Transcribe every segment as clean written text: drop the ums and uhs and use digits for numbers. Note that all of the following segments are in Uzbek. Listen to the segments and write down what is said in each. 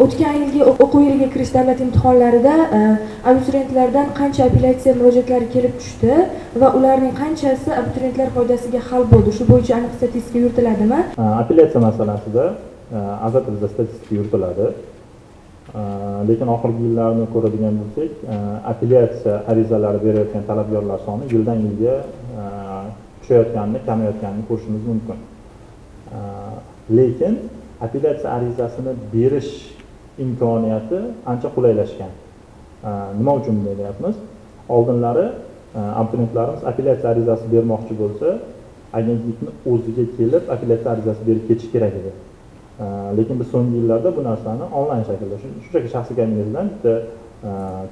o'tgan yilgi o'quv yiliga kirish davlat imtihonlarida abituriyentlardan qancha apellyatsiya murojaatlari kelib tushdi va ularning qanchasi abituriyentlar foydasiga hal bo'ldi? Shu bo'yicha aniq statistika yuritiladimi? Apellyatsiya masalasida albatta bizda statistika yuritiladi. Lekin oxirgi yillarni ko'radigan bo'lsak, apellyatsiya arizalari berayotgan talabgorlar soni yildan yilga tushayotganini, kamayotganini ko'rishimiz mumkin. Lekin apellyatsiya arizasini berish imkoniyati ancha qulaylashgan. Nima uchun bunday deyapmiz? Oldinlari abituriyentlarimiz apellyatsiya arizasi bermoqchi bo'lsa, agentlikni o'ziga kelib apellyatsiya arizasi berib ketish kerak edi. Lekin biz so'nggi yillarda bu narsani onlayn shaklda, shunchaki shaxsiy kabinetdan bitta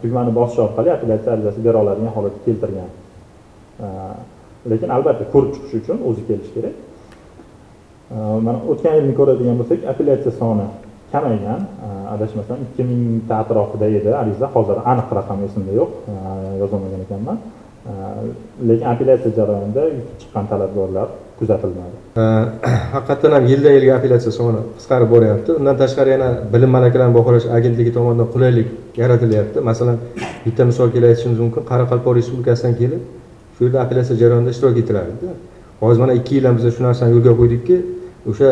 tugmani bosish orqali apellyatsiya arizasi bera oladigan holatga keltirgan. Lekin albatta ko'rib chiqish uchun o'zi kelish kerak. Mana o'tgan yilni ko'radigan bo'lsak, apellyatsiya soni kamaygan. Adashmasam 2000 ta atrofida edi ariza, hozir aniq raqam esimda yo'q, yozolmagan ekanman. Lekin apellyatsiya jarayonida yutib chiqqan talabgorlar kuzatilmadi. Haqiqatan ham yildan yilga apellyatsiya soni qisqarib boryapti. Undan tashqari yana bilim malakalarini baholash agentligi tomonidan qulaylik yaratilyapti. Masalan, bitta misol kelib aytishimiz mumkin. Qoraqalpoq Respublikasidan kelib shu yerda apellyatsiya jarayonida ishtirok etiladi. Hozir mana 2 yildan biz shu narsani yo'lga qo'ydikki, o'sha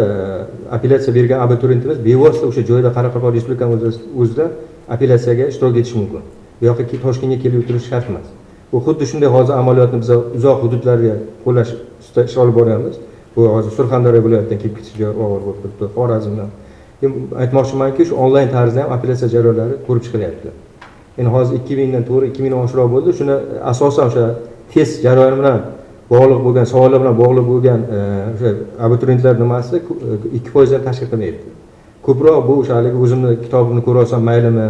apellyatsiya bergan abituriyentimiz bevosita o'sha joyda Qoraqalpoq Respublikamiz o'zida apellyatsiyaga ishtirok etishi mumkin. Bu yoqqa Toshkentga kelib o'tirish shart emas. Bu xuddi shunday hozir amaliyotni biz uzoq hududlarga qo'llash ustida ish olib boryapmiz. Bu hozir Surxondaryo viloyatidan kelib ketish og'ir bo'lib turibdi, Xorazmdan. Aytmoqchimanki, shu onlayn tarzda ham apellyatsiya jarayonlari ko'rib chiqilyapti. Endi hozir 2000 dan to'g'ri 2000 oshroq bo'ldi. Shuni asosan o'sha test jarayoni bilan bog'liq bo'lgan, savollar bilan bog'liq bo'lgan o'sha abituriyentlar nimasi 2% dan tashkil qilmaydi. Ko'proq bu o'sha haligi o'zimni kitobimni ko'ra olsam maylimi,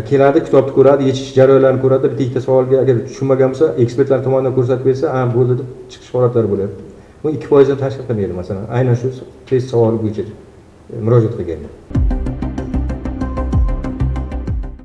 keladi, kitobni ko'radi, yechish jarayonlarini ko'radi, bitta ikkita savolga agar tushunmagan bo'lsa, ekspertlar tomonidan ko'rsatib bersa, "Ha, bo'ldi" deb chiqish holatlari bo'lyapti. Bu 2% dan tashkil qilmaydi masalan. Aynan shu test savoli bo'yicha murojaat qilganda.